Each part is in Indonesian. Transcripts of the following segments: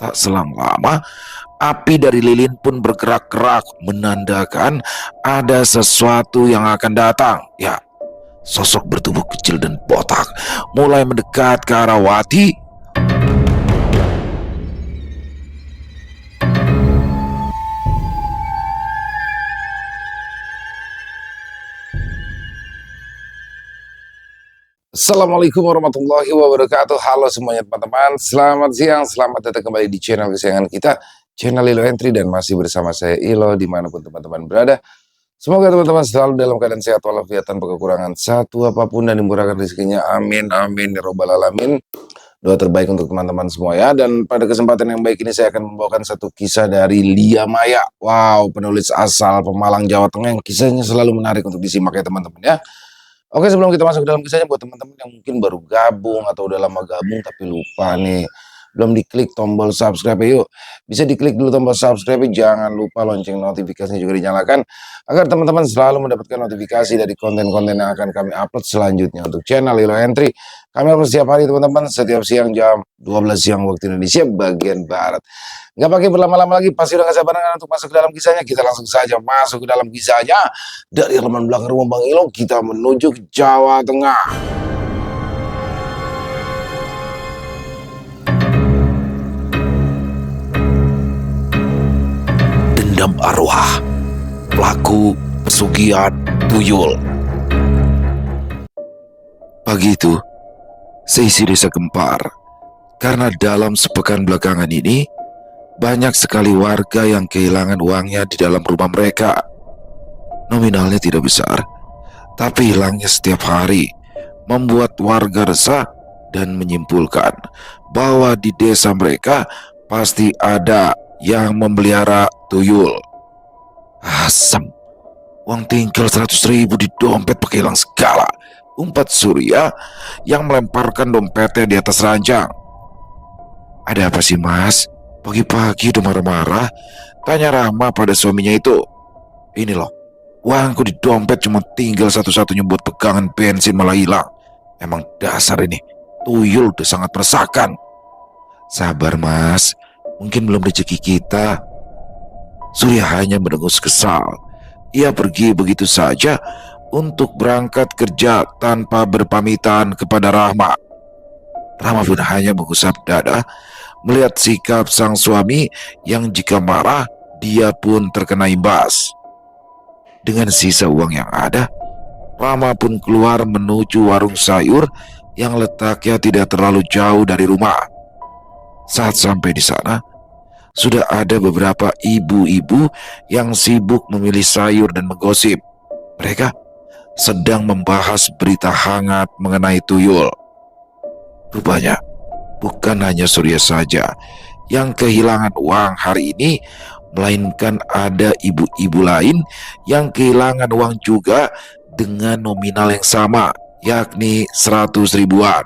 Tak selang lama, api dari lilin pun bergerak-gerak menandakan ada sesuatu yang akan datang. Ya, sosok bertubuh kecil dan botak mulai mendekat ke arah Wati. Assalamualaikum warahmatullahi wabarakatuh. Halo semuanya teman-teman, selamat siang, selamat datang kembali di channel kesayangan kita, channel Ilo Entry, dan masih bersama saya Ilo dimanapun teman-teman berada. Semoga teman-teman selalu dalam keadaan sehat walafiat tanpa kekurangan satu apapun dan dimurahkan rezekinya. Amin amin ya robbal alamin. Doa terbaik untuk teman-teman semua ya. Dan pada kesempatan yang baik ini saya akan membawakan satu kisah dari Lia Maya. Wow, penulis asal Pemalang, Jawa Tengah, yang kisahnya selalu menarik untuk disimak ya teman-teman ya. Oke, sebelum kita masuk ke dalam kisahnya, buat teman-teman yang mungkin baru gabung atau udah lama gabung tapi lupa nih, belum diklik tombol subscribe, yuk bisa diklik dulu tombol subscribe, jangan lupa lonceng notifikasinya juga dinyalakan agar teman-teman selalu mendapatkan notifikasi dari konten-konten yang akan kami upload selanjutnya untuk channel Ilo Entry. Kami upload setiap hari teman-teman, setiap siang jam 12 siang waktu Indonesia bagian Barat. Nggak pakai berlama-lama lagi, pasti udah gak sabaran untuk masuk ke dalam kisahnya. Kita langsung saja masuk ke dalam kisahnya. Dari halaman belakang rumah Bang Ilo, kita menuju ke Jawa Tengah. Dendam arwah, pelaku pesugihan tuyul. Pagi itu, seisi desa gempar karena dalam sepekan belakangan ini banyak sekali warga yang kehilangan uangnya di dalam rumah mereka. Nominalnya tidak besar, tapi hilangnya setiap hari membuat warga resah dan menyimpulkan bahwa di desa mereka pasti ada yang memelihara tuyul. Asam, uang tinggal 100.000 di dompet pakai hilang segala, umpat Surya yang melemparkan dompetnya di atas ranjang. Ada apa sih mas? Pagi-pagi udah marah-marah, tanya Rama pada suaminya itu. Ini loh, uangku di dompet cuma tinggal satu-satunya buat pegangan bensin malah hilang. Emang dasar ini, tuyul udah sangat meresahkan. Sabar mas, mungkin belum rezeki kita. Surya hanya mendengus kesal. Ia pergi begitu saja untuk berangkat kerja tanpa berpamitan kepada Rahma. Rahma pun hanya mengusap dada melihat sikap sang suami yang jika marah, dia pun terkena imbas. Dengan sisa uang yang ada, Rama pun keluar menuju warung sayur yang letaknya tidak terlalu jauh dari rumah. Saat sampai di sana, sudah ada beberapa ibu-ibu yang sibuk memilih sayur dan menggosip. Mereka sedang membahas berita hangat mengenai tuyul. Rupanya, bukan hanya Surya saja yang kehilangan uang hari ini, melainkan ada ibu-ibu lain yang kehilangan uang juga dengan nominal yang sama, yakni 100 ribuan.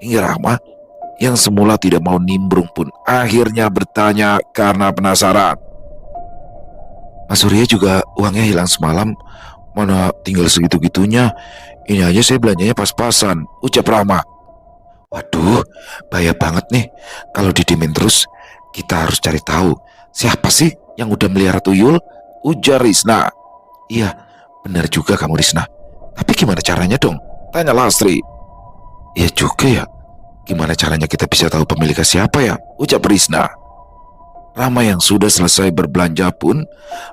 Hingga Rahma yang semula tidak mau nimbrung pun akhirnya bertanya karena penasaran. Mas Surya juga uangnya hilang semalam, mana tinggal segitu-gitunya. Ini aja saya belanjanya pas-pasan, ucap Rahma. Waduh, bahaya banget nih. Kalau didimin terus, kita harus cari tahu siapa sih yang udah melihara tuyul, ujar Risna. Iya, benar juga kamu Risna. Tapi gimana caranya dong? Tanya Lastri. Iya juga ya, gimana caranya kita bisa tahu pemiliknya siapa ya? Ucap Risna. Rama yang sudah selesai berbelanja pun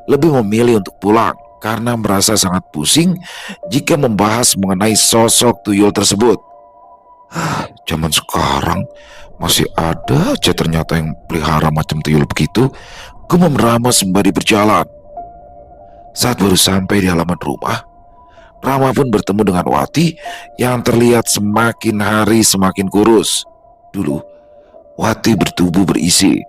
lebih memilih untuk pulang karena merasa sangat pusing jika membahas mengenai sosok tuyul tersebut. Zaman sekarang masih ada aja ternyata yang pelihara macam tuyul begitu, gumam Rama sembari berjalan. Saat baru sampai di halaman rumah, Rama pun bertemu dengan Wati yang terlihat semakin hari semakin kurus. Dulu, Wati bertubuh berisi,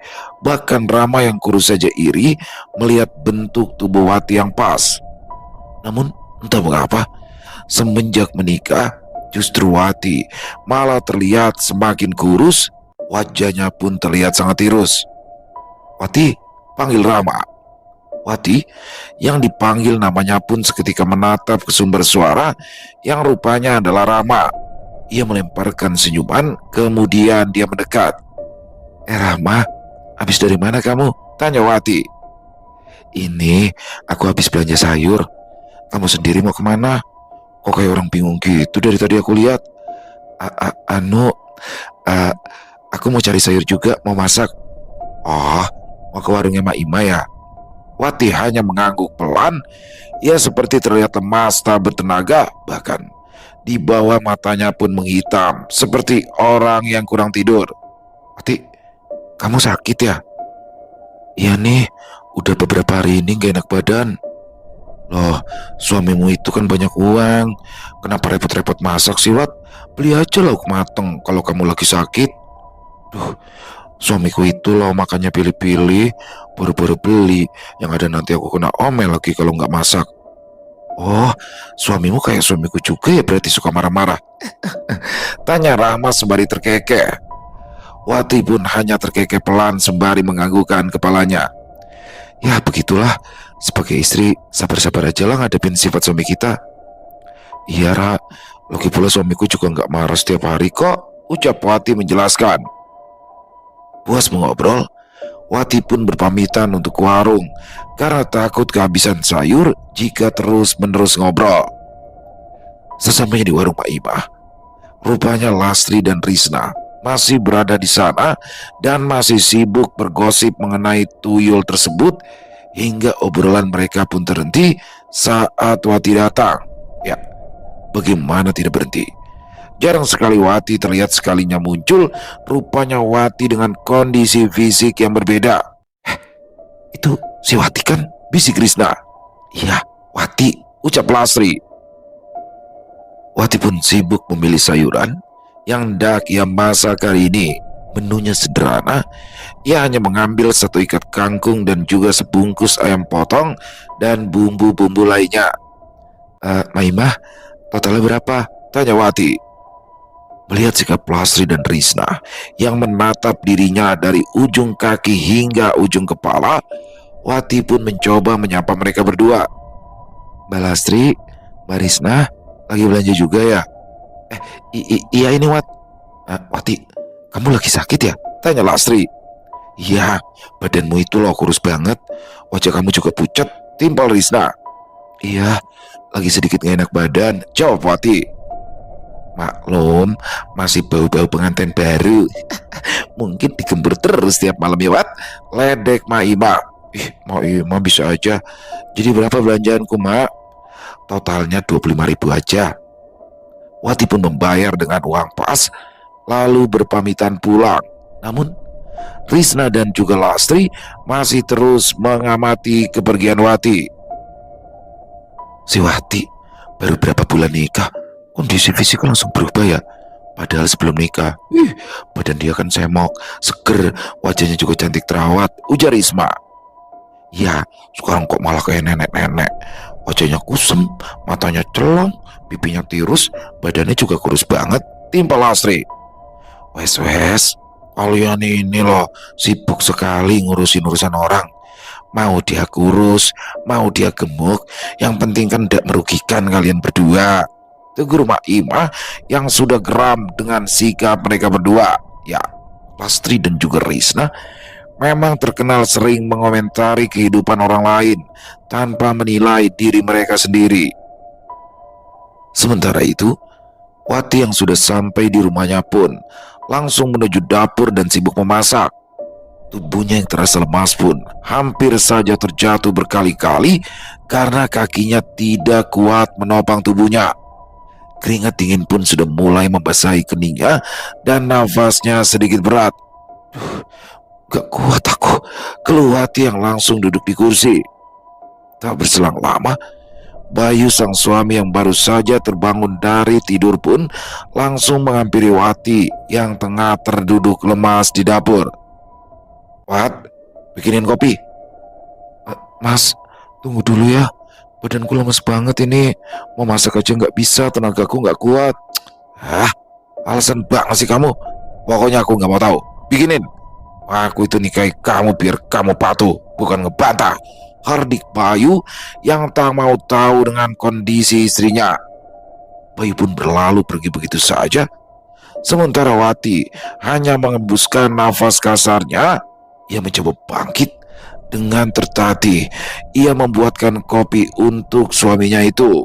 bahkan Rama yang kurus saja iri melihat bentuk tubuh Wati yang pas. Namun entah mengapa, semenjak menikah, justru Wati malah terlihat semakin kurus, wajahnya pun terlihat sangat tirus. Wati, panggil Rama. Wati yang dipanggil namanya pun seketika menatap ke sumber suara yang rupanya adalah Rama. Ia melemparkan senyuman, kemudian dia mendekat. Rahma, habis dari mana kamu? Tanya Wati. Ini, aku habis belanja sayur. Kamu sendiri mau kemana? Kok kayak orang bingung gitu dari tadi aku lihat. Anu, a, aku mau cari sayur juga, mau masak. Oh, mau ke warungnya Mak Ima ya? Wati hanya mengangguk pelan. Ia seperti terlihat lemas tak bertenaga. Bahkan di bawah matanya pun menghitam, seperti orang yang kurang tidur. Wati, kamu sakit ya? Iya nih, udah beberapa hari ini gak enak badan. Loh, suamimu itu kan banyak uang. Kenapa repot-repot masak sih, Wat? Beli aja lauk mateng kalau kamu lagi sakit. Duh, suamiku itu loh makanya pilih-pilih, baru-baru beli. Yang ada nanti aku kena omel lagi kalau nggak masak. Oh, suamimu kayak suamiku juga ya, berarti suka marah-marah. Tanya Rahma sembari terkekeh. Wati pun hanya terkekeh pelan sembari menganggukkan kepalanya. Ya begitulah, sebagai istri sabar-sabar aja lah ngadepin sifat suami kita. Iya Ra, lagi pula suamiku juga nggak marah setiap hari kok, ucap Wati menjelaskan. Puas mengobrol, Wati pun berpamitan untuk ke warung karena takut kehabisan sayur jika terus-menerus ngobrol. Sesampainya di warung Pak Imah, rupanya Lastri dan Risna masih berada di sana dan masih sibuk bergosip mengenai tuyul tersebut hingga obrolan mereka pun terhenti saat Wati datang. Ya, bagaimana tidak berhenti? Jarang sekali Wati terlihat, sekalinya muncul, rupanya Wati dengan kondisi fisik yang berbeda. Itu si Wati kan? Bisik Krisna. Iya, Wati, ucap Lastri. Wati pun sibuk memilih sayuran yang hendak ia masak kali ini. Menunya sederhana, ia hanya mengambil satu ikat kangkung dan juga sebungkus ayam potong dan bumbu-bumbu lainnya. Maimah, totalnya berapa? Tanya Wati. Melihat sikap Lastri dan Risna yang menatap dirinya dari ujung kaki hingga ujung kepala, Wati pun mencoba menyapa mereka berdua. Mbak Lastri, Mbak Risna, lagi belanja juga ya? Iya ini Wat. Wati, kamu lagi sakit ya? Tanya Lastri. Iya, badanmu itu loh kurus banget. Wajah kamu juga pucat, timpal Risna. Iya, lagi sedikit gak enak badan, jawab Wati. Maklum, masih bau-bau pengantin baru. Mungkin digembur terus tiap malam ya Wat. Ledek Mak Ima. Mak Ima bisa aja. Jadi berapa belanjaanku Mak? Totalnya 25.000 aja. Wati pun membayar dengan uang pas, lalu berpamitan pulang. Namun Risna dan juga Lastri masih terus mengamati kepergian Wati. Si Wati baru berapa bulan nikah, kondisi fisiknya langsung berubah ya. Padahal sebelum nikah, badan dia kan semok, seger, wajahnya juga cantik terawat, ujar Risma. Ya, sekarang kok malah kayak nenek-nenek. Wajahnya kusem, matanya celong, pipinya tirus, badannya juga kurus banget, timpal Lastri. Wes, kalian ini loh sibuk sekali ngurusin urusan orang. Mau dia kurus, mau dia gemuk, yang penting kan tidak merugikan kalian berdua. Tegur Mak Ima yang sudah geram dengan sikap mereka berdua. Ya, Lastri dan juga Risna memang terkenal sering mengomentari kehidupan orang lain tanpa menilai diri mereka sendiri. Sementara itu, Wati yang sudah sampai di rumahnya pun langsung menuju dapur dan sibuk memasak. Tubuhnya yang terasa lemas pun hampir saja terjatuh berkali-kali karena kakinya tidak kuat menopang tubuhnya. Keringat dingin pun sudah mulai membasahi keningnya dan nafasnya sedikit berat. Gak kuat aku, keluh Wati yang langsung duduk di kursi. Tak berselang lama, Bayu sang suami yang baru saja terbangun dari tidur pun langsung menghampiri Wati yang tengah terduduk lemas di dapur. Wat, bikinin kopi. Mas, tunggu dulu ya. Badanku lemes banget ini. Mau masak aja nggak bisa, tenagaku nggak kuat. Alasan banget sih kamu. Pokoknya aku nggak mau tahu. Bikinin. Aku itu nikahi kamu biar kamu patuh, bukan ngebantah. Hardik Bayu yang tak mau tahu dengan kondisi istrinya. Bayu pun berlalu pergi begitu saja. Sementara Wati hanya mengembuskan nafas kasarnya. Ia mencoba bangkit dengan tertatih. Ia membuatkan kopi untuk suaminya itu.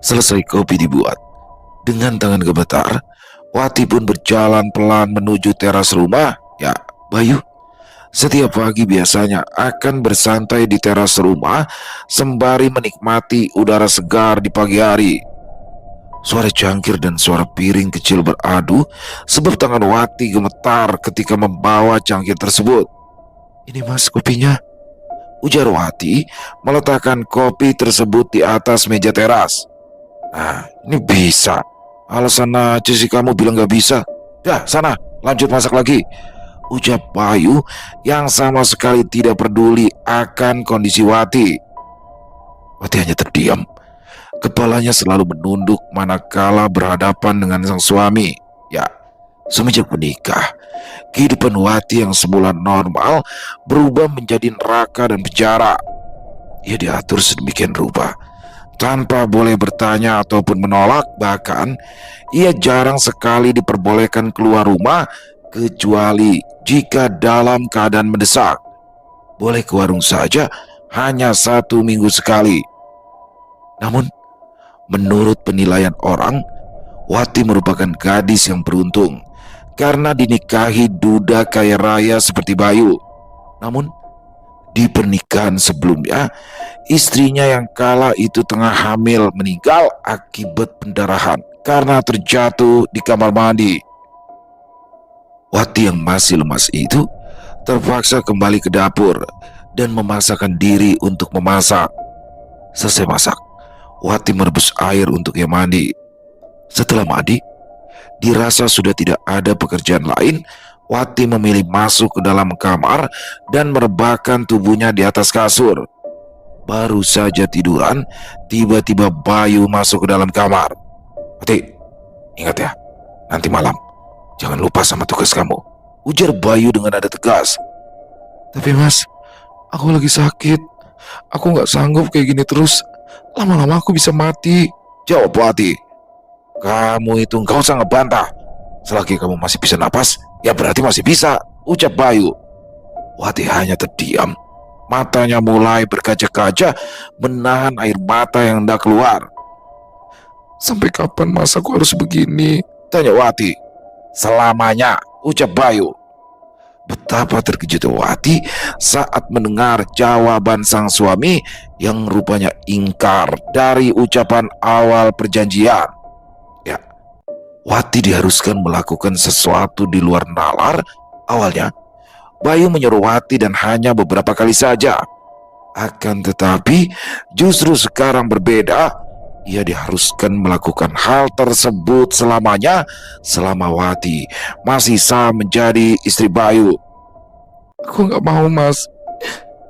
Selesai kopi dibuat, dengan tangan gemetar, Wati pun berjalan pelan menuju teras rumah. Ya, Bayu setiap pagi biasanya akan bersantai di teras rumah sembari menikmati udara segar di pagi hari. Suara cangkir dan suara piring kecil beradu sebab tangan Wati gemetar ketika membawa cangkir tersebut. "Ini mas kopinya," ujar Wati meletakkan kopi tersebut di atas meja teras. "Nah, ini bisa. Alasan aja sih kamu bilang gak bisa. Dah, sana, lanjut masak lagi," ujar Bayu yang sama sekali tidak peduli akan kondisi Wati. Wati hanya terdiam. Kepalanya selalu menunduk manakala berhadapan dengan sang suami. Ya, semenjak menikah, kehidupan Wati yang semula normal berubah menjadi neraka dan penjara. Ia diatur sedemikian rupa, tanpa boleh bertanya ataupun menolak. Bahkan, ia jarang sekali diperbolehkan keluar rumah kecuali jika dalam keadaan mendesak. Boleh ke warung saja hanya 1 minggu sekali. Namun, menurut penilaian orang, Wati merupakan gadis yang beruntung karena dinikahi duda kaya raya seperti Bayu. Namun, di pernikahan sebelumnya, istrinya yang kala itu tengah hamil meninggal akibat pendarahan karena terjatuh di kamar mandi. Wati yang masih lemas itu terpaksa kembali ke dapur dan memaksakan diri untuk memasak. Selesai masak, Wati merebus air untuk ia mandi. Setelah mandi, dirasa sudah tidak ada pekerjaan lain. Wati memilih masuk ke dalam kamar dan merebahkan tubuhnya di atas kasur. Baru saja tiduran, tiba-tiba Bayu masuk ke dalam kamar. "Wati, ingat ya, nanti malam jangan lupa sama tugas kamu," ujar Bayu dengan nada tegas. "Tapi mas, aku lagi sakit. Aku gak sanggup kayak gini terus. Lama-lama aku bisa mati," jawab Wati. "Kamu itu gak usah ngebantah. Selagi kamu masih bisa napas, ya berarti masih bisa," ucap Bayu. Wati hanya terdiam. Matanya mulai berkaca-kaca menahan air mata yang hendak keluar. "Sampai kapan mas aku harus begini?" tanya Wati. "Selamanya," ucap Bayu. Betapa terkejut Wati saat mendengar jawaban sang suami yang rupanya ingkar dari ucapan awal perjanjian. Ya, Wati diharuskan melakukan sesuatu di luar nalar. Awalnya, Bayu menyuruh Wati dan hanya beberapa kali saja. Akan tetapi, justru sekarang berbeda. Ia diharuskan melakukan hal tersebut selamanya selama Wati masih sah menjadi istri Bayu. "Aku gak mau mas,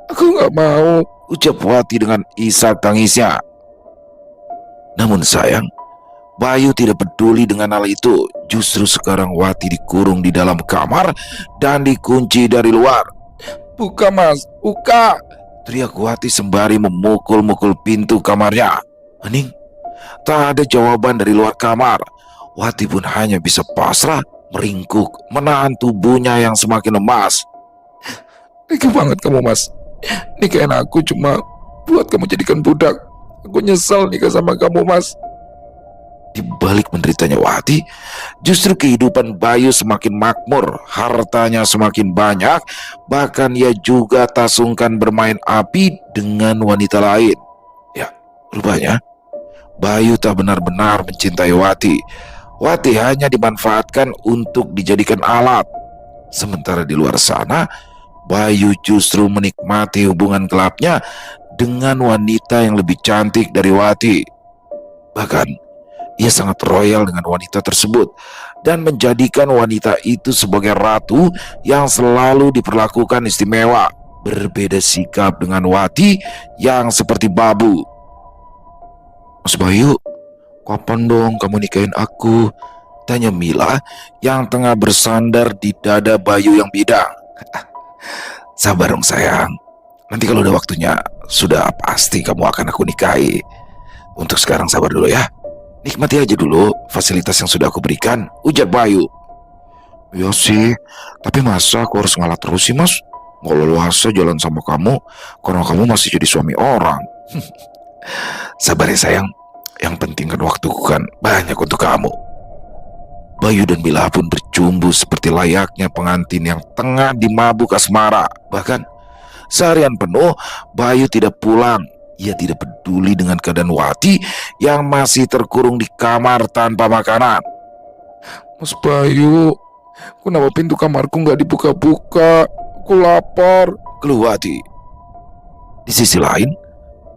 aku gak mau," ucap Wati dengan isak tangisnya. Namun sayang, Bayu tidak peduli dengan hal itu. Justru sekarang Wati dikurung di dalam kamar dan dikunci dari luar. "Buka mas, buka!" teriak Wati sembari memukul-mukul pintu kamarnya. Hening, tak ada jawaban dari luar kamar. Wati pun hanya bisa pasrah, meringkuk, menahan tubuhnya yang semakin lemas. "Tega banget kamu mas. Nikahin aku cuma buat kamu jadikan budak. Aku nyesal nikah sama kamu mas." Di balik menderitanya Wati, justru kehidupan Bayu semakin makmur, hartanya semakin banyak, bahkan ia juga tak sungkan bermain api dengan wanita lain. Ya, rupanya Bayu tak benar-benar mencintai Wati. Wati hanya dimanfaatkan untuk dijadikan alat. Sementara di luar sana, Bayu justru menikmati hubungan gelapnya dengan wanita yang lebih cantik dari Wati. Bahkan, ia sangat royal dengan wanita tersebut dan menjadikan wanita itu sebagai ratu yang selalu diperlakukan istimewa. Berbeda sikap dengan Wati yang seperti babu. "Mas Bayu, kapan dong kamu nikahin aku?" tanya Mila yang tengah bersandar di dada Bayu yang bidang. "Sabar dong sayang, nanti kalau udah waktunya sudah pasti kamu akan aku nikahi. Untuk sekarang sabar dulu ya. Nikmati aja dulu fasilitas yang sudah aku berikan, ujar Bayu. Iya sih, tapi masa aku harus ngalah terus sih mas? Nggak leluasa jalan sama kamu, karena kamu masih jadi suami orang. Sabar ya sayang, yang penting kan waktuku kan banyak untuk kamu. Bayu dan Mila pun bercumbu seperti layaknya pengantin yang tengah dimabuk asmara. Bahkan seharian penuh Bayu tidak pulang. Ia tidak peduli dengan keadaan Wati yang masih terkurung di kamar tanpa makanan. Mas Bayu, kenapa pintu kamarku nggak dibuka-buka? Aku lapar, keluh Wati. Di sisi lain,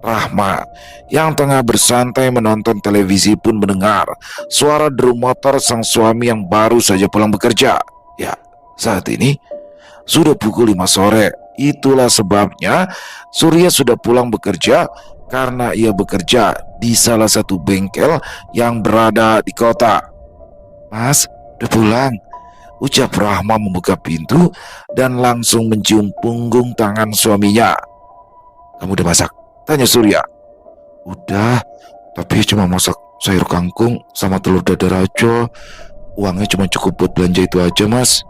Rahma yang tengah bersantai menonton televisi pun mendengar suara deru motor sang suami yang baru saja pulang bekerja. Ya, saat ini sudah pukul 5 sore. Itulah sebabnya Surya sudah pulang bekerja karena ia bekerja di salah satu bengkel yang berada di kota. Mas, udah pulang, ucap Rahma membuka pintu dan langsung mencium punggung tangan suaminya. Kamu udah masak? Tanya Surya. Udah, tapi cuma masak sayur kangkung sama telur dadar aja. Uangnya cuma cukup buat belanja itu aja mas.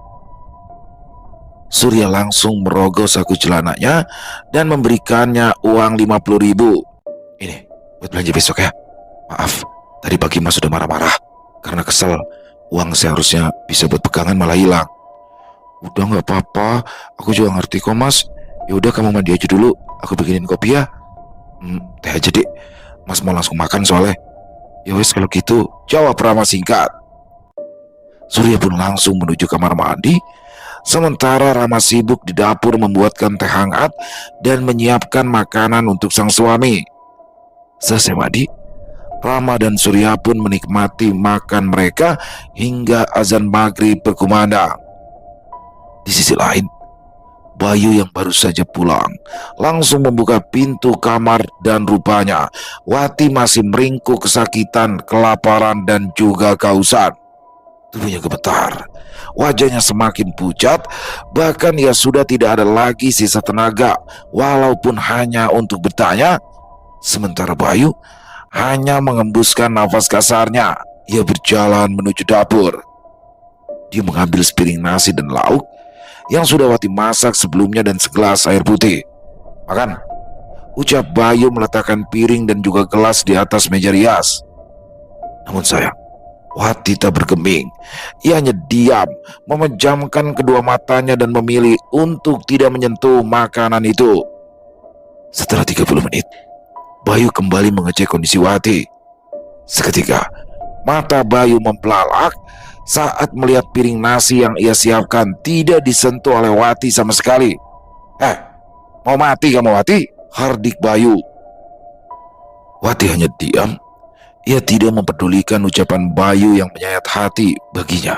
Surya langsung merogoh saku celananya dan memberikannya uang 50.000. Ini buat belanja besok ya. Maaf, tadi pagi mas sudah marah-marah karena kesel. Uang seharusnya bisa buat pegangan malah hilang. Udah gak apa-apa, aku juga ngerti kok mas. Ya udah kamu mandi aja dulu, aku bikinin kopi ya. Teh aja dek, mas mau langsung makan soalnya. Ya wes kalau gitu, jawab Rama singkat. Surya pun langsung menuju kamar mandi, sementara Rama sibuk di dapur membuatkan teh hangat dan menyiapkan makanan untuk sang suami. Selesai mandi, Rama dan Surya pun menikmati makan mereka hingga azan maghrib berkumandang. Di sisi lain, Bayu yang baru saja pulang langsung membuka pintu kamar dan rupanya Wati masih meringkuk kesakitan, kelaparan dan juga kehausan. Tubuhnya gemetar, wajahnya semakin pucat, bahkan ia sudah tidak ada lagi sisa tenaga walaupun hanya untuk bertanya. Sementara Bayu hanya mengembuskan nafas kasarnya. Ia berjalan menuju dapur. Dia mengambil sepiring nasi dan lauk yang sudah Wati masak sebelumnya dan segelas air putih. Makan, ucap Bayu meletakkan piring dan juga gelas di atas meja rias. Namun sayang, Wati tak bergeming. Ia hanya diam, memejamkan kedua matanya dan memilih untuk tidak menyentuh makanan itu. Setelah 30 menit, Bayu kembali mengecek kondisi Wati. Seketika, mata Bayu membelalak saat melihat piring nasi yang ia siapkan tidak disentuh oleh Wati sama sekali. Mau mati kamu Wati? Hardik Bayu. Wati hanya diam. Ia tidak mempedulikan ucapan Bayu yang menyayat hati baginya.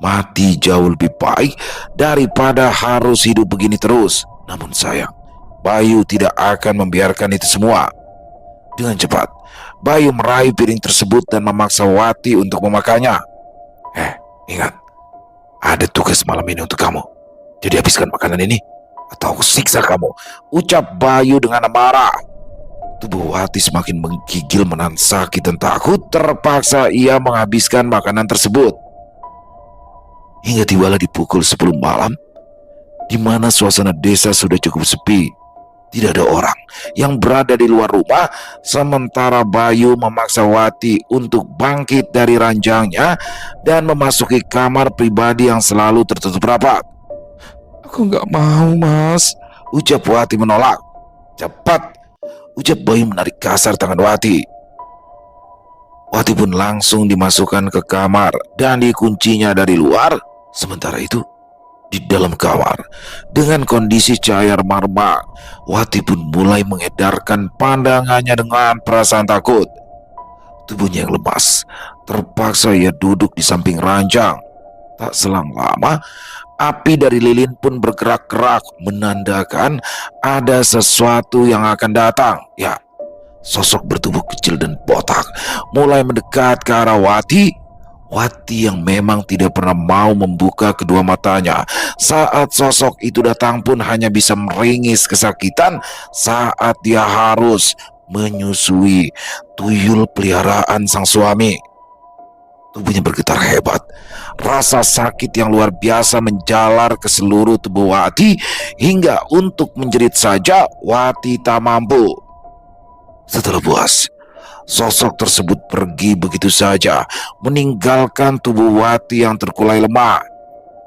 Mati jauh lebih baik daripada harus hidup begini terus. Namun sayang, Bayu tidak akan membiarkan itu semua. Dengan cepat, Bayu meraih piring tersebut dan memaksa Wati untuk memakannya. Ingat, ada tugas malam ini untuk kamu. Jadi habiskan makanan ini atau aku siksa kamu, ucap Bayu dengan amarah. Tubuh Wati semakin menggigil menahan sakit dan takut. Terpaksa ia menghabiskan makanan tersebut. Hingga tibalah di pukul 10 malam, di mana suasana desa sudah cukup sepi. Tidak ada orang yang berada di luar rumah, sementara Bayu memaksa Wati untuk bangkit dari ranjangnya dan memasuki kamar pribadi yang selalu tertutup rapat. Aku nggak mau mas, ucap Wati menolak. Cepat, ucap Bayu menarik kasar tangan Wati. Wati pun langsung dimasukkan ke kamar dan dikuncinya dari luar. Sementara itu, di dalam kamar, dengan kondisi cahaya remang-remang, Wati pun mulai mengedarkan pandangannya dengan perasaan takut. Tubuhnya yang lemas, terpaksa ia duduk di samping ranjang. Tak selang lama, api dari lilin pun bergerak-gerak menandakan ada sesuatu yang akan datang. Ya, sosok bertubuh kecil dan botak mulai mendekat ke arah Wati. Wati yang memang tidak pernah mau membuka kedua matanya saat sosok itu datang pun hanya bisa meringis kesakitan saat dia harus menyusui tuyul peliharaan sang suami. Tubuhnya bergetar hebat. Rasa sakit yang luar biasa menjalar ke seluruh tubuh Wati hingga untuk menjerit saja Wati tak mampu. Setelah puas, sosok tersebut pergi begitu saja, meninggalkan tubuh Wati yang terkulai lemah.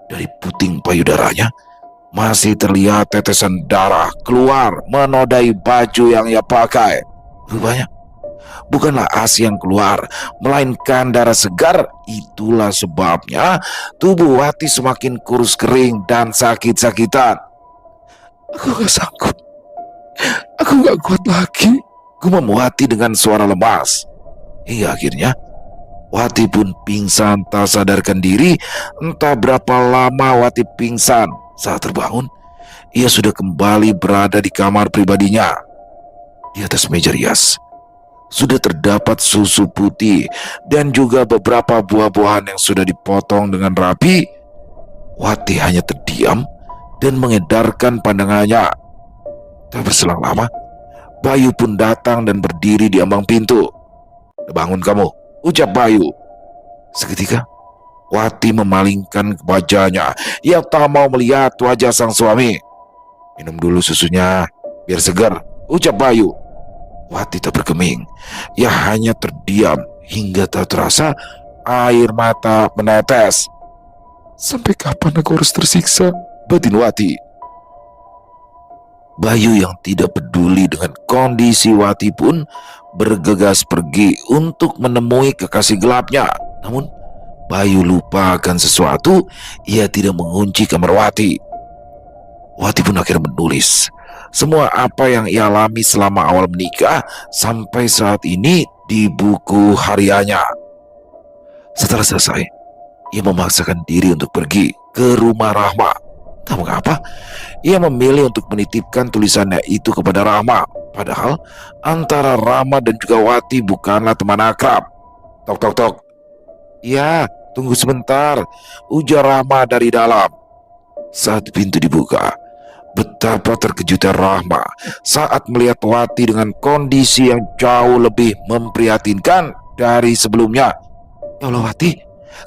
Dari puting payudaranya masih terlihat tetesan darah keluar menodai baju yang ia pakai. Rupanya bukanlah ASI yang keluar, melainkan darah segar. Itulah sebabnya tubuh Wati semakin kurus kering dan sakit-sakitan. Aku gak sanggup. Aku gak kuat lagi, gumam Wati dengan suara lemas. Hingga akhirnya Wati pun pingsan tak sadarkan diri. Entah berapa lama Wati pingsan. Saat terbangun, ia sudah kembali berada di kamar pribadinya. Di atas meja rias sudah terdapat susu putih dan juga beberapa buah-buahan yang sudah dipotong dengan rapi. Wati hanya terdiam dan mengedarkan pandangannya. Tak berselang lama, Bayu pun datang dan berdiri di ambang pintu. "Bangun kamu," ucap Bayu. Seketika Wati memalingkan wajahnya. Ia tak mau melihat wajah sang suami. "Minum dulu susunya, biar segar," ucap Bayu. Wati tak bergeming. Ia hanya terdiam hingga tak terasa air mata menetes. "Sampai kapan aku harus tersiksa?" batin Wati. Bayu yang tidak peduli dengan kondisi Wati pun bergegas pergi untuk menemui kekasih gelapnya. Namun Bayu lupa akan sesuatu. Ia tidak mengunci kamar Wati. Wati pun akhirnya menulis semua apa yang ia alami selama awal menikah sampai saat ini di buku hariannya. Setelah selesai, ia memaksakan diri untuk pergi ke rumah Rahma. Tak mengapa, ia memilih untuk menitipkan tulisannya itu kepada Rahma. Padahal antara Rahma dan juga Wati bukanlah teman akrab. "Tok tok tok." "Ya, tunggu sebentar," ujar Rahma dari dalam. Saat pintu dibuka, betapa terkejutnya Rahma saat melihat Wati dengan kondisi yang jauh lebih memprihatinkan dari sebelumnya. "Ya Allah Wati,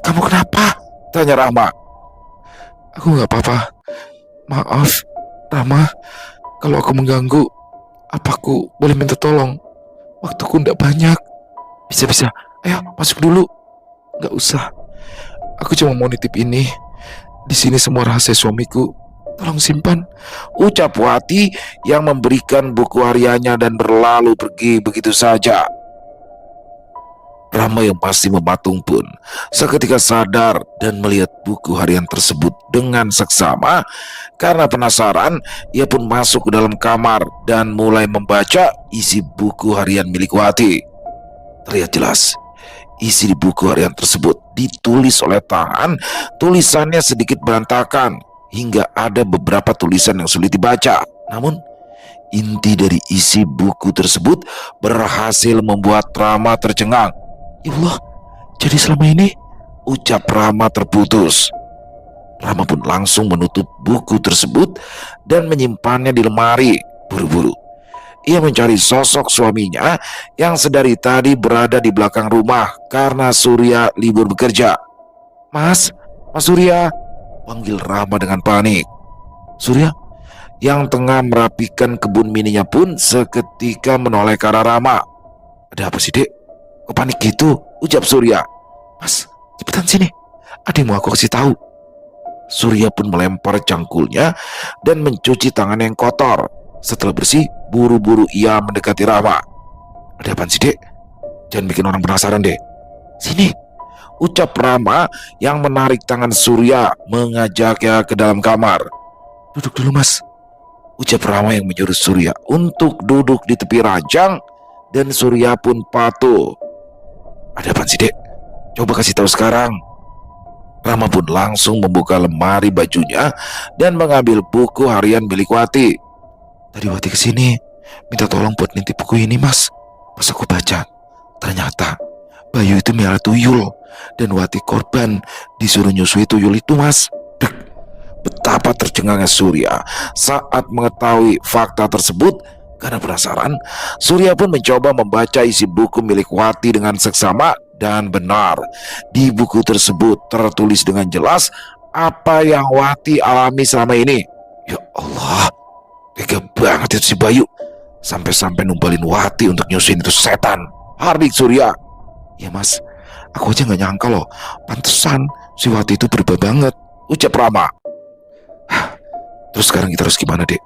kamu kenapa?" tanya Rahma. "Aku gak apa-apa. Maaf, Rahma, kalau aku mengganggu. Apa aku boleh minta tolong? Waktuku gak banyak." Bisa, ayo masuk dulu." "Gak usah. Aku cuma mau nitip ini. Di sini semua rahasia suamiku. Tolong simpan," ucap Wati yang memberikan buku hariannya dan berlalu pergi begitu saja. Rama yang masih mematung pun seketika sadar dan melihat buku harian tersebut dengan seksama. Karena penasaran, ia pun masuk ke dalam kamar dan mulai membaca isi buku harian milik Wati. Terlihat jelas isi di buku harian tersebut ditulis oleh tangan. Tulisannya sedikit berantakan hingga ada beberapa tulisan yang sulit dibaca. Namun inti dari isi buku tersebut berhasil membuat Rama tercengang. "Ya Allah, jadi selama ini," ucap Rama terputus. Rama pun langsung menutup buku tersebut dan menyimpannya di lemari. Buru-buru ia mencari sosok suaminya yang sedari tadi berada di belakang rumah karena Surya libur bekerja. Mas Surya," panggil Rama dengan panik. Surya yang tengah merapikan kebun mininya pun seketika menoleh ke arah Rama. "Ada apa sih, Dek? Kok panik gitu?" ucap Surya. "Mas, cepetan sini. Ada yang mau aku kasih tahu." Surya pun melempar cangkulnya dan mencuci tangan yang kotor. Setelah bersih, buru-buru ia mendekati Rama. "Ada apaan sih, Dek? Jangan bikin orang penasaran, Dek." "Sini," ucap Rama yang menarik tangan Surya mengajaknya ke dalam kamar. "Duduk dulu, Mas," ucap Rama yang menyuruh Surya untuk duduk di tepi ranjang, dan Surya pun patuh. "Ada apaan sih, Dek? Coba kasih tahu sekarang." Rama pun langsung membuka lemari bajunya dan mengambil buku harian milik Wati. "Tadi Wati kesini minta tolong buat nitip buku ini, Mas. Pas aku baca, ternyata Bayu itu miara tuyul dan Wati korban disuruh nyusui tuyul itu, Mas." Betapa tercengangnya Surya saat mengetahui fakta tersebut. Karena penasaran, Surya pun mencoba membaca isi buku milik Wati dengan seksama, dan benar, di buku tersebut tertulis dengan jelas apa yang Wati alami selama ini. Ya Allah, tega banget itu si Bayu. Sampai-sampai numbalin Wati untuk nyusuin itu setan. Hardik Surya. Ya mas, aku aja gak nyangka loh. Pantesan si Wati itu berubah banget, ucap Rama. Terus sekarang kita harus gimana, Dek?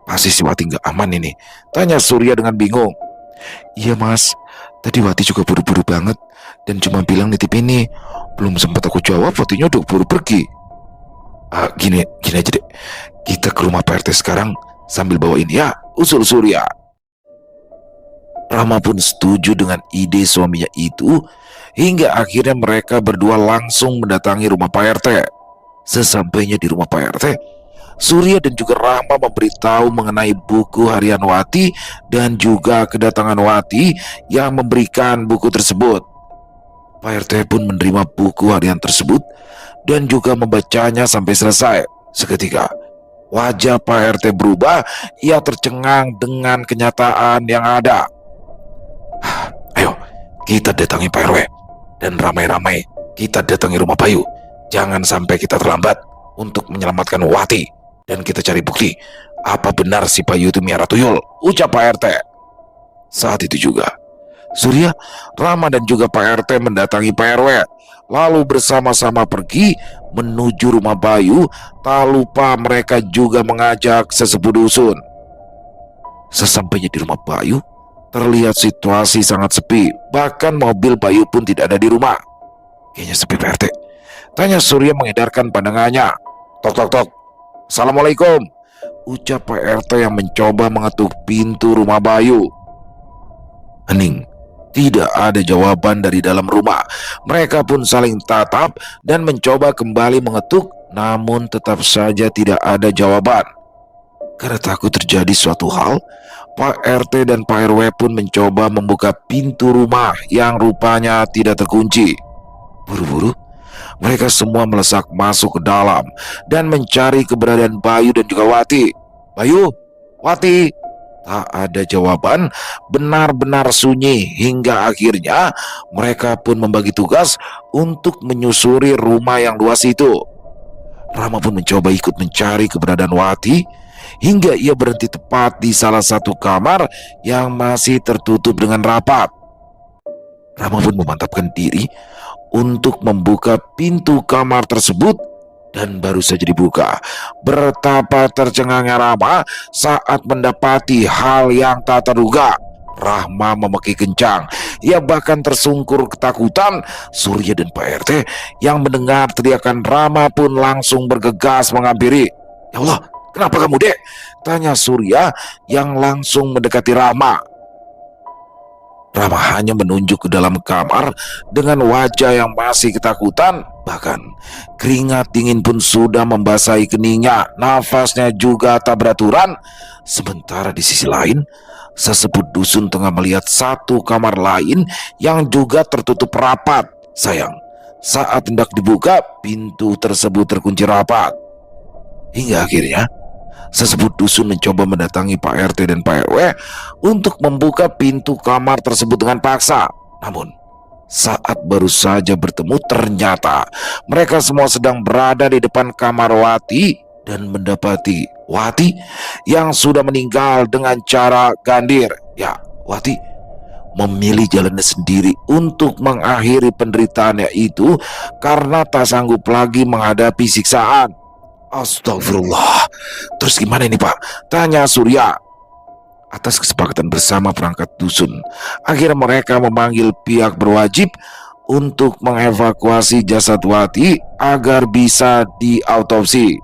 Pasti si Wati gak aman ini, tanya Surya dengan bingung. Iya mas, tadi Wati juga buru-buru banget dan cuma bilang nitip ini. Belum sempat aku jawab, Watinya udah buru pergi. Gini aja deh, kita ke rumah Pak RT sekarang sambil bawain ya, usul Surya. Rama pun setuju dengan ide suaminya itu, hingga akhirnya mereka berdua langsung mendatangi rumah Pak RT. Sesampainya di rumah Pak RT, Surya dan juga Rama memberitahu mengenai buku harian Wati dan juga kedatangan Wati yang memberikan buku tersebut. Pak RT pun menerima buku harian tersebut dan juga membacanya sampai selesai. Seketika, wajah Pak RT berubah. Ia tercengang dengan kenyataan yang ada. Ayo, kita datangi Pak RW dan ramai-ramai kita datangi rumah Bayu. Jangan sampai kita terlambat untuk menyelamatkan Wati. Dan kita cari bukti apa benar si Bayu itu miara tuyul, ucap Pak RT. Saat itu juga, Surya, Rama dan juga Pak RT mendatangi Pak RW, lalu bersama-sama pergi menuju rumah Bayu. Tak lupa mereka juga mengajak sesepuh dusun. Sesampainya di rumah Bayu, terlihat situasi sangat sepi. Bahkan mobil Bayu pun tidak ada di rumah. Kayaknya sepi, Pak RT, tanya Surya mengedarkan pandangannya. Tok tok tok. Assalamualaikum, ucap Pak RT yang mencoba mengetuk pintu rumah Bayu. Hening, tidak ada jawaban dari dalam rumah. Mereka pun saling tatap dan mencoba kembali mengetuk, namun tetap saja tidak ada jawaban. Karena takut terjadi suatu hal, Pak RT dan Pak RW pun mencoba membuka pintu rumah yang rupanya tidak terkunci. Buru-buru, mereka semua melesak masuk ke dalam dan mencari keberadaan Bayu dan juga Wati. Bayu, Wati, tak ada jawaban, benar-benar sunyi. Hingga akhirnya mereka pun membagi tugas untuk menyusuri rumah yang luas itu. Rama pun mencoba ikut mencari keberadaan Wati, hingga ia berhenti tepat di salah satu kamar yang masih tertutup dengan rapat. Rama pun memantapkan diri untuk membuka pintu kamar tersebut, dan baru saja dibuka, betapa tercengangnya Rama saat mendapati hal yang tak terduga. Rahma memaki kencang, ia bahkan tersungkur ketakutan. Surya dan Pak RT yang mendengar teriakan Rama pun langsung bergegas menghampiri. Ya Allah, kenapa kamu, Dek? Tanya Surya yang langsung mendekati Rama. Rama hanya menunjuk ke dalam kamar dengan wajah yang masih ketakutan. Bahkan keringat dingin pun sudah membasahi keningnya. Nafasnya juga tak beraturan. Sementara di sisi lain, sesepuh dusun tengah melihat satu kamar lain yang juga tertutup rapat. Sayang, saat hendak dibuka, pintu tersebut terkunci rapat. Hingga akhirnya sesepuh dusun mencoba mendatangi Pak RT dan Pak RW untuk membuka pintu kamar tersebut dengan paksa. Namun, saat baru saja bertemu, ternyata mereka semua sedang berada di depan kamar Wati dan mendapati Wati yang sudah meninggal dengan cara gandir. Ya, Wati memilih jalannya sendiri untuk mengakhiri penderitaannya itu karena tak sanggup lagi menghadapi siksaan. Astagfirullah. Terus gimana ini, Pak? Tanya Surya. Atas kesepakatan bersama perangkat dusun, akhirnya mereka memanggil pihak berwajib untuk mengevakuasi jasad Wati agar bisa diautopsi.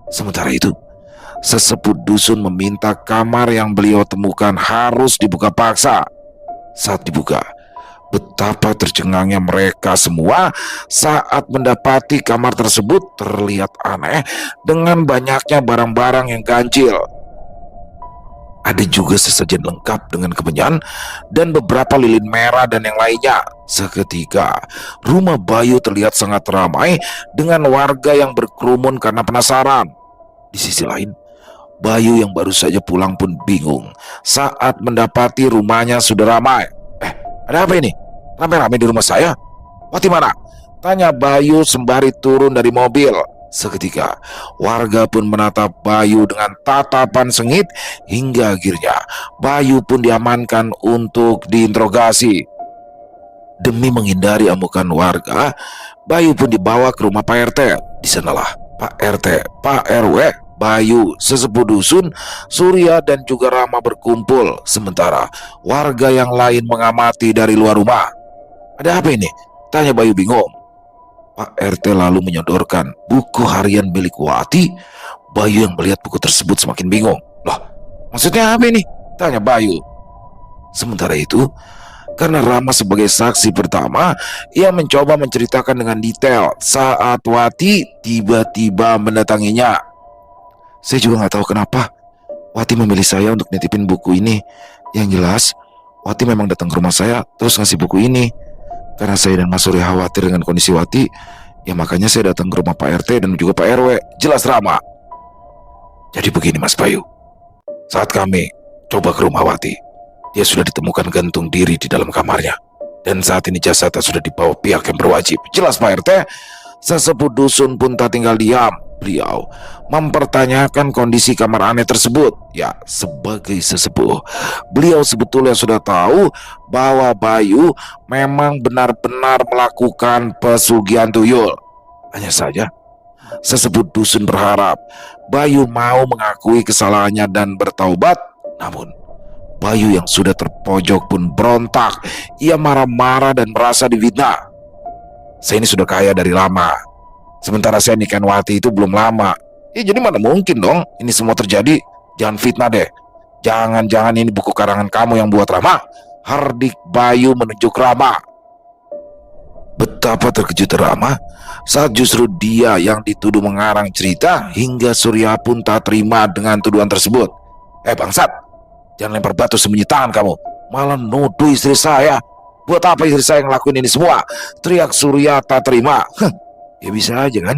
Sementara itu, sesepuh dusun meminta kamar yang beliau temukan harus dibuka paksa. Saat dibuka, betapa tercengangnya mereka semua saat mendapati kamar tersebut terlihat aneh dengan banyaknya barang-barang yang ganjil. Ada juga sesajen lengkap dengan kemenyan dan beberapa lilin merah dan yang lainnya. Seketika, rumah Bayu terlihat sangat ramai dengan warga yang berkerumun karena penasaran. Di sisi lain, Bayu yang baru saja pulang pun bingung saat mendapati rumahnya sudah ramai. Ada apa ini? Rame-rame di rumah saya? Wati mana? Tanya Bayu sembari turun dari mobil. Seketika, warga pun menatap Bayu dengan tatapan sengit hingga akhirnya Bayu pun diamankan untuk diinterogasi. Demi menghindari amukan warga, Bayu pun dibawa ke rumah Pak RT. Di sanalah Pak RT, Pak RW, Bayu, sesepuh dusun, Surya dan juga Rama berkumpul. Sementara warga yang lain mengamati dari luar rumah. Ada apa ini? Tanya Bayu bingung. Pak RT lalu menyodorkan buku harian milik Wati. Bayu yang melihat buku tersebut semakin bingung. Loh, maksudnya apa ini? Tanya Bayu. Sementara itu, karena Rama sebagai saksi pertama, ia mencoba menceritakan dengan detail saat Wati tiba-tiba mendatanginya. Saya juga nggak tahu kenapa Wati memilih saya untuk nitipin buku ini. Yang jelas, Wati memang datang ke rumah saya terus ngasih buku ini. Karena saya dan Mas Surya khawatir dengan kondisi Wati, ya makanya saya datang ke rumah Pak RT dan juga Pak RW. Jelas Rama. Jadi begini Mas Bayu, saat kami coba ke rumah Wati, dia sudah ditemukan gantung diri di dalam kamarnya. Dan saat ini jasadnya sudah dibawa pihak yang berwajib. Jelas Pak RT. Sesepuh dusun pun tak tinggal diam. Beliau mempertanyakan kondisi kamar aneh tersebut. Ya, sebagai sesepuh, beliau sebetulnya sudah tahu bahwa Bayu memang benar-benar melakukan pesugihan tuyul. Hanya saja, sesepuh dusun berharap Bayu mau mengakui kesalahannya dan bertaubat. Namun, Bayu yang sudah terpojok pun berontak. Ia marah-marah dan merasa difitnah. Saya ini sudah kaya dari lama, sementara saya nikahin Wati itu belum lama. Ya jadi mana mungkin dong ini semua terjadi. Jangan fitnah deh. Jangan-jangan ini buku karangan kamu yang buat Rama. Hardik Bayu menunjuk Rama. Betapa terkejut Rama saat justru dia yang dituduh mengarang cerita, hingga Surya pun tak terima dengan tuduhan tersebut. Bangsat, jangan lempar batu sembunyi tangan kamu. Malah nuduh istri saya. Buat apa istri saya ngelakuin ini semua? Teriak Surya tak terima. Ya bisa aja kan?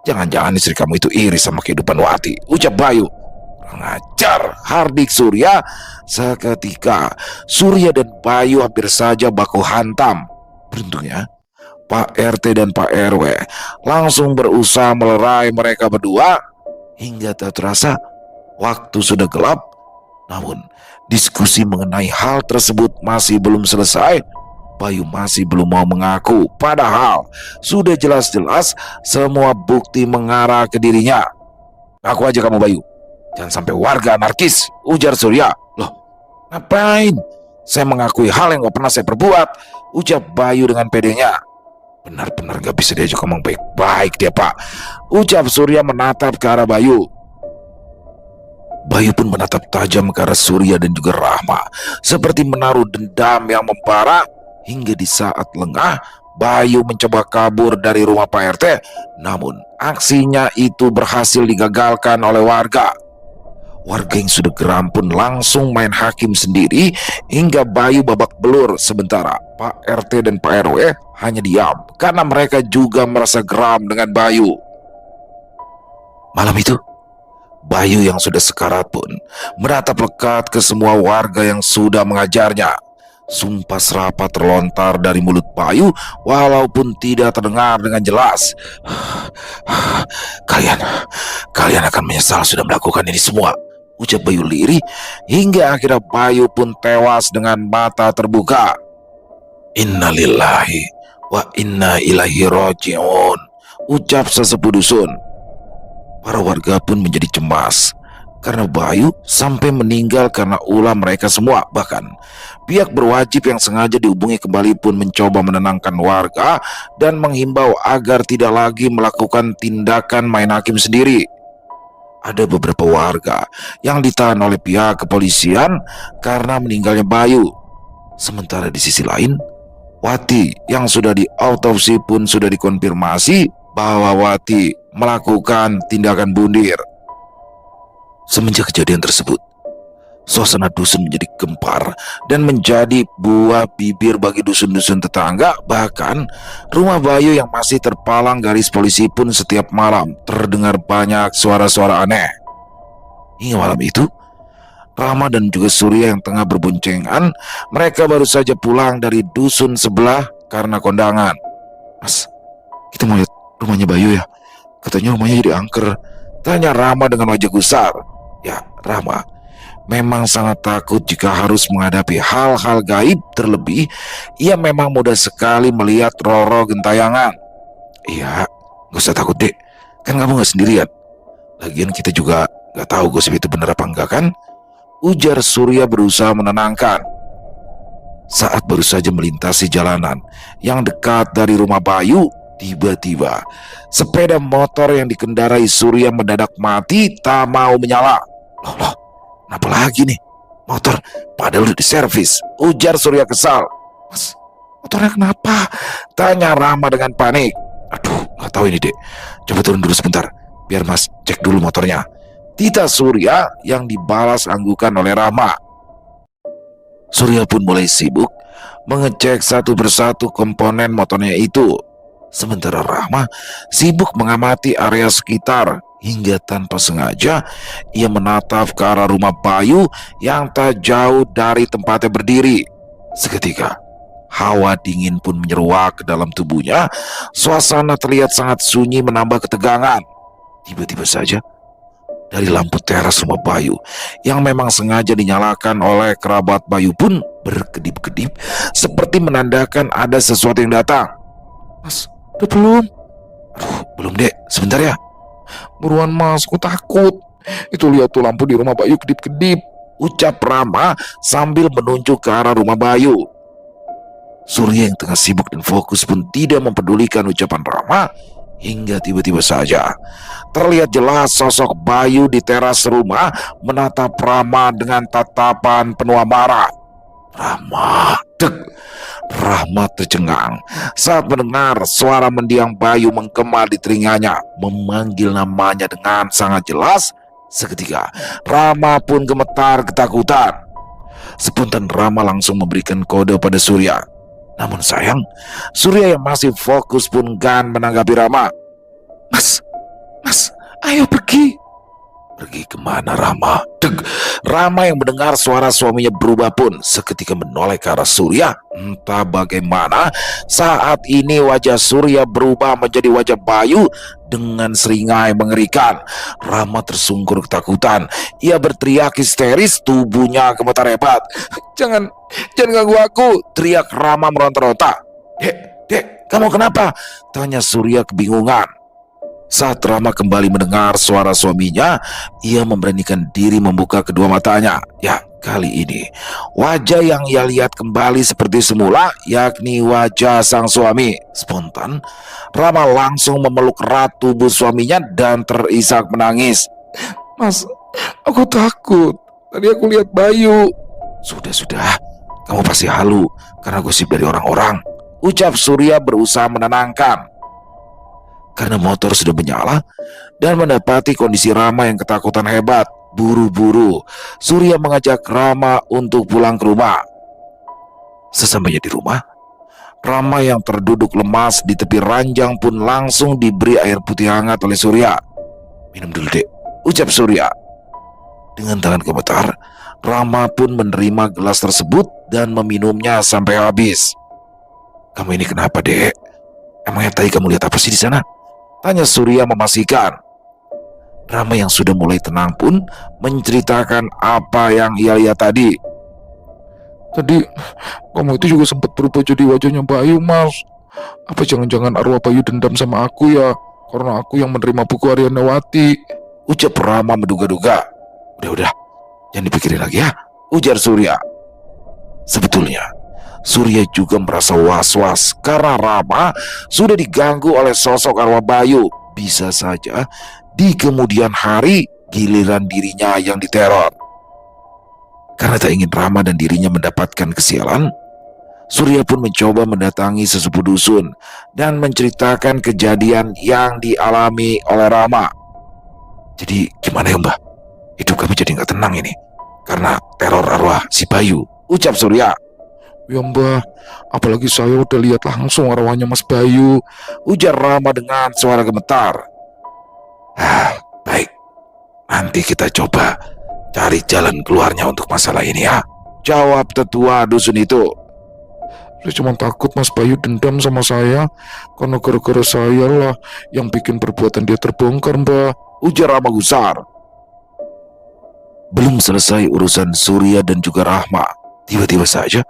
Jangan-jangan istri kamu itu iri sama kehidupan Wati, ucap Bayu. Kurang ajar, hardik Surya. Seketika Surya dan Bayu hampir saja baku hantam. Beruntungnya Pak RT dan Pak RW langsung berusaha melerai mereka berdua. Hingga tak terasa waktu sudah gelap. Namun diskusi mengenai hal tersebut masih belum selesai. Bayu masih belum mau mengaku, padahal sudah jelas-jelas semua bukti mengarah ke dirinya. Ngaku aja kamu Bayu, jangan sampai warga anarkis, ujar Surya. Loh, ngapain? Saya mengakui hal yang gak pernah saya perbuat, ucap Bayu dengan pedenya. Benar-benar gak bisa diajak ngomong baik-baik dia Pak, ucap Surya menatap ke arah Bayu. Bayu pun menatap tajam ke arah Surya dan juga Rahma, seperti menaruh dendam yang membara. Hingga di saat lengah, Bayu mencoba kabur dari rumah Pak RT. Namun aksinya itu berhasil digagalkan oleh warga. Warga yang sudah geram pun langsung main hakim sendiri, hingga Bayu babak belur. Sementara Pak RT dan Pak RW hanya diam karena mereka juga merasa geram dengan Bayu. Malam itu, Bayu yang sudah sekarat pun menatap lekat ke semua warga yang sudah mengajarnya. Sumpah serapah terlontar dari mulut Bayu walaupun tidak terdengar dengan jelas. Kalian akan menyesal sudah melakukan ini semua, ucap Bayu lirih, hingga akhirnya Bayu pun tewas dengan mata terbuka. Innalillahi wa inna ilaihi raji'un, ucap sesepuh dusun. Para warga pun menjadi cemas karena Bayu sampai meninggal karena ulah mereka semua. Bahkan pihak berwajib yang sengaja dihubungi kembali pun mencoba menenangkan warga dan menghimbau agar tidak lagi melakukan tindakan main hakim sendiri. Ada beberapa warga yang ditahan oleh pihak kepolisian karena meninggalnya Bayu. Sementara di sisi lain, Wati yang sudah diautopsi pun sudah dikonfirmasi bahwa Wati melakukan tindakan bundir. Semenjak kejadian tersebut, suasana dusun menjadi gempar dan menjadi buah bibir bagi dusun-dusun tetangga. Bahkan rumah Bayu yang masih terpalang garis polisi pun setiap malam terdengar banyak suara-suara aneh. Hingga malam itu, Rama dan juga Surya yang tengah berboncengan, mereka baru saja pulang dari dusun sebelah karena kondangan. Mas, kita mau lihat rumahnya Bayu ya? Katanya rumahnya jadi angker. Tanya Rama dengan wajah gusar. Ya, Rama memang sangat takut jika harus menghadapi hal-hal gaib, terlebih ia memang mudah sekali melihat Roro gentayangan. Iya, gak usah takut dek, kan kamu gak sendirian. Lagian kita juga gak tahu gosip itu benar apa enggak kan? Ujar Surya berusaha menenangkan. Saat baru saja melintasi jalanan yang dekat dari rumah Bayu, tiba-tiba sepeda motor yang dikendarai Surya mendadak mati tak mau menyala. Loh, kenapa lagi nih? Motor padahal udah diservis, ujar Surya kesal. Mas, motornya kenapa? Tanya Rama dengan panik. Aduh, gak tahu ini dek. Coba turun dulu sebentar, biar mas cek dulu motornya. Tita Surya yang dibalas anggukan oleh Rama. Surya pun mulai sibuk mengecek satu persatu komponen motornya itu. Sementara Rama sibuk mengamati area sekitar hingga tanpa sengaja ia menatap ke arah rumah Bayu yang tak jauh dari tempatnya berdiri. Seketika, hawa dingin pun menyeruak ke dalam tubuhnya. Suasana terlihat sangat sunyi menambah ketegangan. Tiba-tiba saja, dari lampu teras rumah Bayu yang memang sengaja dinyalakan oleh kerabat Bayu pun berkedip-kedip seperti menandakan ada sesuatu yang datang. Mas, udah belum? Aduh, belum dek, sebentar ya. Buruan mas, aku takut. Itu lihat tuh lampu di rumah Bayu kedip-kedip, ucap Rama sambil menunjuk ke arah rumah Bayu. Surya yang tengah sibuk dan fokus pun tidak mempedulikan ucapan Rama. Hingga tiba-tiba saja terlihat jelas sosok Bayu di teras rumah menatap Rama dengan tatapan penuh amarah. Rama, dek. Rama tercengang saat mendengar suara mendiang Bayu menggema di telinganya, memanggil namanya dengan sangat jelas. Seketika Rama pun gemetar ketakutan. Spontan Rama langsung memberikan kode pada Surya. Namun sayang, Surya yang masih fokus pun enggan menanggapi Rama. Mas, ayo pergi. Pergi kemana Rama? Deg. Rama yang mendengar suara suaminya berubah pun seketika menoleh ke arah Surya. Entah bagaimana saat ini wajah Surya berubah menjadi wajah Bayu dengan seringai mengerikan. Rama tersungkur ketakutan. Ia berteriak histeris, tubuhnya gemetar hebat. Jangan ganggu aku, teriak Rama meronta-ronta. Dek, kamu kenapa? Tanya Surya kebingungan. Saat Rama kembali mendengar suara suaminya, ia memberanikan diri membuka kedua matanya. Ya, kali ini wajah yang ia lihat kembali seperti semula, yakni wajah sang suami. Spontan, Rama langsung memeluk erat tubuh suaminya dan terisak menangis. Mas, aku takut. Tadi aku lihat Bayu. Sudah, kamu pasti halu karena gosip dari orang-orang, ucap Surya berusaha menenangkan. Karena motor sudah menyala dan mendapati kondisi Rama yang ketakutan hebat, buru-buru Surya mengajak Rama untuk pulang ke rumah. Sesampainya di rumah, Rama yang terduduk lemas di tepi ranjang pun langsung diberi air putih hangat oleh Surya. Minum dulu dek, ucap Surya. Dengan tangan gemetar, Rama pun menerima gelas tersebut dan meminumnya sampai habis. Kamu ini kenapa dek? Emangnya tadi kamu lihat apa sih di sana? Tanya Surya memastikan. Rama yang sudah mulai tenang pun menceritakan apa yang ia lihat tadi. Tadi kamu itu juga sempat berubah jadi wajahnya Bayu mas. Apa jangan-jangan arwah Bayu dendam sama aku ya? Karena aku yang menerima buku Arianawati, ucap Rama menduga-duga. Udah, jangan dipikirin lagi ya, ujar Surya. Sebetulnya Surya juga merasa was-was karena Rama sudah diganggu oleh sosok arwah Bayu. Bisa saja di kemudian hari giliran dirinya yang diteror. Karena tak ingin Rama dan dirinya mendapatkan kesialan, Surya pun mencoba mendatangi sesepuh dusun dan menceritakan kejadian yang dialami oleh Rama. Jadi gimana ya mbah? Hidup kami jadi gak tenang ini karena teror arwah si Bayu, ucap Surya. Ya mbah, apalagi saya udah lihat langsung arwahnya Mas Bayu, ujar Rama dengan suara gemetar. Baik, Nanti kita coba cari jalan keluarnya untuk masalah ini ya, jawab tetua dusun itu. Saya cuma takut Mas Bayu dendam sama saya, karena gara-gara saya lah yang bikin perbuatan dia terbongkar, Mbak, ujar Rama Gusar. Belum selesai urusan Surya dan juga Rahma, tiba-tiba saja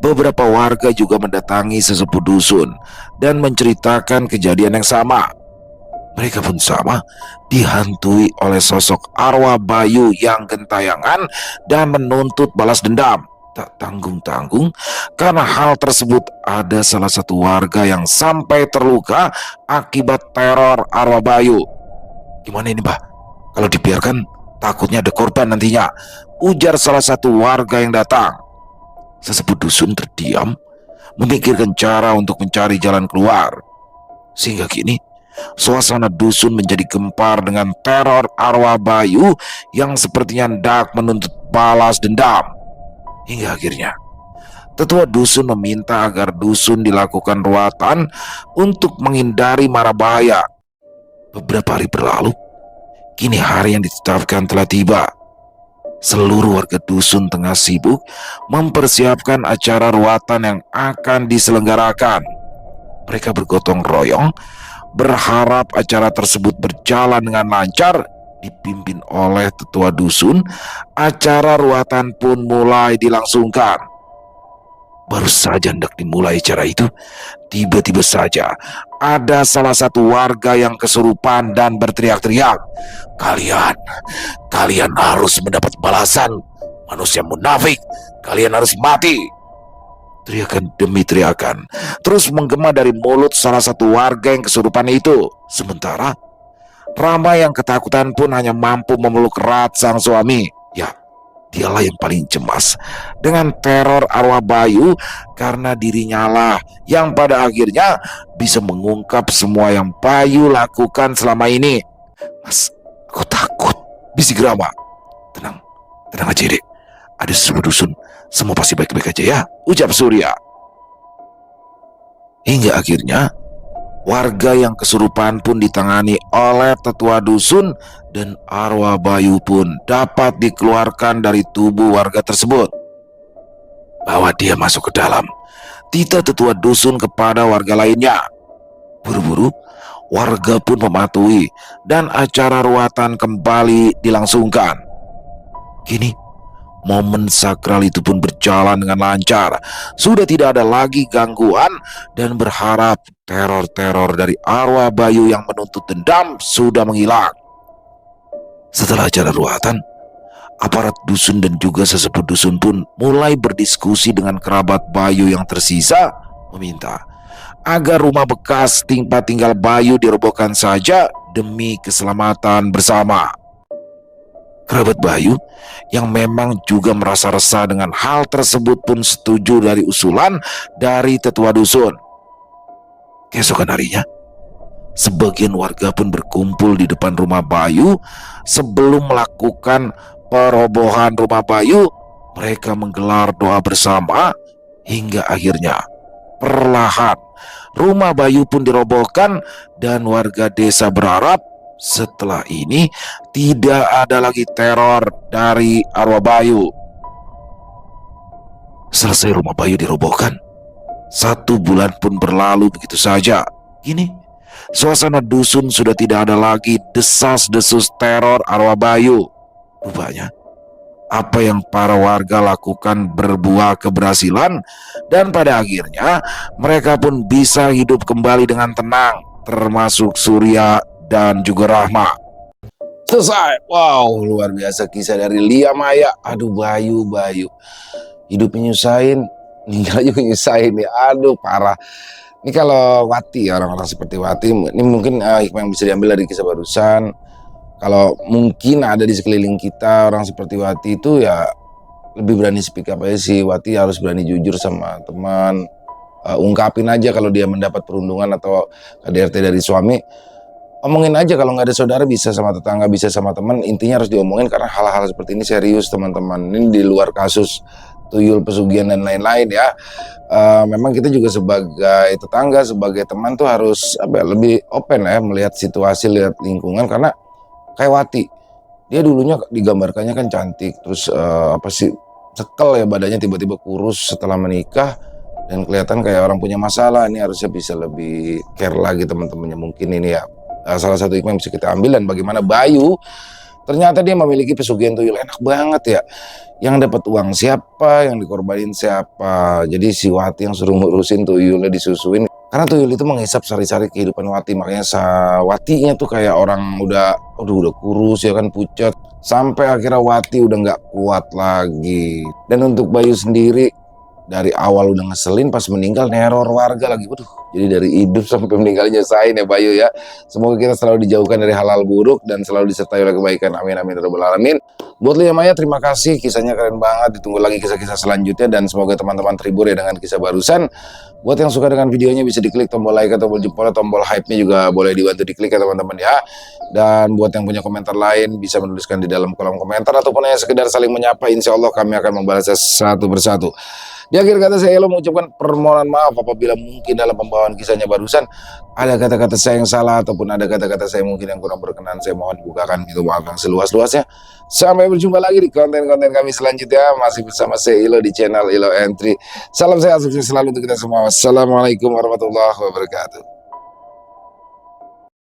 beberapa warga juga mendatangi sesepuh dusun dan menceritakan kejadian yang sama. Mereka pun sama, dihantui oleh sosok arwah Bayu yang gentayangan dan menuntut balas dendam. Tak tanggung-tanggung, karena hal tersebut ada salah satu warga yang sampai terluka akibat teror arwah Bayu. Gimana ini, Mbah? Kalau dibiarkan, takutnya ada korban nantinya, ujar salah satu warga yang datang. Sesepuh dusun terdiam, memikirkan cara untuk mencari jalan keluar. Sehingga kini, suasana dusun menjadi gempar dengan teror arwah Bayu yang sepertinya hendak menuntut balas dendam. Hingga akhirnya, tetua dusun meminta agar dusun dilakukan ruatan untuk menghindari mara bahaya. Beberapa hari berlalu, kini hari yang ditetapkan telah tiba. Seluruh warga dusun tengah sibuk mempersiapkan acara ruatan yang akan diselenggarakan. Mereka bergotong royong, berharap acara tersebut berjalan dengan lancar. Dipimpin oleh tetua dusun, acara ruatan pun mulai dilangsungkan. Baru saja hendak dimulai acara itu, tiba-tiba saja ada salah satu warga yang kesurupan dan berteriak-teriak, Kalian harus mendapat balasan, manusia munafik, kalian harus mati." Teriakan demi teriakan terus menggema dari mulut salah satu warga yang kesurupan itu. Sementara Rama yang ketakutan pun hanya mampu memeluk erat sang suami. Ya, dialah yang paling cemas dengan teror arwah Bayu, karena dirinya lah yang pada akhirnya bisa mengungkap semua yang Bayu lakukan selama ini. "Mas, aku takut," bisik Rama. Tenang aja, Dek. Ada sesepuh dusun, semua pasti baik-baik aja ya," ucap Surya. Hingga akhirnya warga yang kesurupan pun ditangani oleh tetua dusun dan arwah Bayu pun dapat dikeluarkan dari tubuh warga tersebut. "Bawa dia masuk ke dalam," titah tetua dusun kepada warga lainnya. Buru-buru warga pun mematuhi dan acara ruatan kembali dilangsungkan. Kini momen sakral itu pun berjalan dengan lancar. Sudah tidak ada lagi gangguan, dan berharap teror-teror dari arwah Bayu yang menuntut dendam sudah menghilang. Setelah acara ruatan, aparat dusun dan juga sesepuh dusun pun mulai berdiskusi dengan kerabat Bayu yang tersisa, meminta agar rumah bekas tempat tinggal Bayu dirobohkan saja demi keselamatan bersama. Kerabat Bayu yang memang juga merasa resah dengan hal tersebut pun setuju dari usulan dari tetua dusun. Keesokan harinya, sebagian warga pun berkumpul di depan rumah Bayu. Sebelum melakukan perobohan rumah Bayu, mereka menggelar doa bersama hingga akhirnya perlahan rumah Bayu pun dirobohkan, dan warga desa berharap setelah ini tidak ada lagi teror dari arwah Bayu. Selesai rumah Bayu dirobohkan, 1 bulan pun berlalu begitu saja. Kini suasana dusun sudah tidak ada lagi desas-desus teror arwah Bayu. Rupanya apa yang para warga lakukan berbuah keberhasilan, dan pada akhirnya mereka pun bisa hidup kembali dengan tenang, termasuk Surya dan juga Rahma. Selesai. Wow, luar biasa kisah dari Lia Maya. Aduh, Bayu hidupnya nyusahin, meninggal juga nyusahin ya. Aduh, parah. Ini kalau Wati, orang-orang seperti Wati, ini mungkin hikmah yang bisa diambil dari kisah barusan. Kalau mungkin ada di sekeliling kita orang seperti Wati itu, ya lebih berani speak up aja sih. Wati harus berani jujur sama teman, ungkapin aja kalau dia mendapat perundungan atau KDRT dari suami. Omongin aja, kalau nggak ada saudara bisa sama tetangga, bisa sama teman. Intinya harus diomongin, karena hal-hal seperti ini serius teman-teman. Ini di luar kasus tuyul, pesugihan dan lain-lain ya. Memang kita juga sebagai tetangga, sebagai teman tuh harus lebih open ya, melihat situasi, lihat lingkungan. Karena kayak Wati, Dia dulunya digambarkannya kan cantik, terus apa sih, cekel ya badannya, tiba-tiba kurus setelah menikah dan kelihatan kayak orang punya masalah. Ini harusnya bisa lebih care lagi teman-temannya. Mungkin ini ya salah satu hikmah yang bisa kita ambil. Dan bagaimana Bayu ternyata dia memiliki pesugihan tuyul. Enak banget ya. Yang dapat uang siapa, yang dikorbanin siapa. Jadi si Wati yang suruh ngurusin tuyulnya, disusuin. Karena tuyul itu menghisap sari-sari kehidupan Wati. Makanya Watinya tuh kayak orang udah kurus ya kan, pucat. Sampai akhirnya Wati udah nggak kuat lagi. Dan untuk Bayu sendiri, dari awal udah ngeselin, pas meninggal neror warga lagi. Waduh, jadi dari hidup sampai meninggal nyesain ya Bayu ya. Semoga kita selalu dijauhkan dari hal-hal buruk dan selalu disertai oleh kebaikan. Amin amin ya rabbal alamin. Buat Lia Maya, terima kasih, kisahnya keren banget. Ditunggu lagi kisah-kisah selanjutnya dan semoga teman-teman terhibur ya dengan kisah barusan. Buat yang suka dengan videonya bisa diklik tombol like, tombol jempol, tombol hype-nya juga boleh dibantu diklik ya teman-teman ya. Dan buat yang punya komentar lain bisa menuliskan di dalam kolom komentar ataupun hanya sekedar saling menyapa. Insya Allah kami akan membalasnya satu persatu. Di akhir kata saya Elo mengucapkan permohonan maaf apabila mungkin dalam pembawaan kisahnya barusan ada kata-kata saya yang salah ataupun ada kata-kata saya mungkin yang kurang berkenan. Saya mohon dibukakan itu maaf yang seluas-luasnya. Sampai berjumpa lagi di konten-konten kami selanjutnya. Masih bersama saya Elo di channel Elo Entry. Salam sehat, sukses selalu untuk kita semua. Wassalamualaikum warahmatullahi wabarakatuh.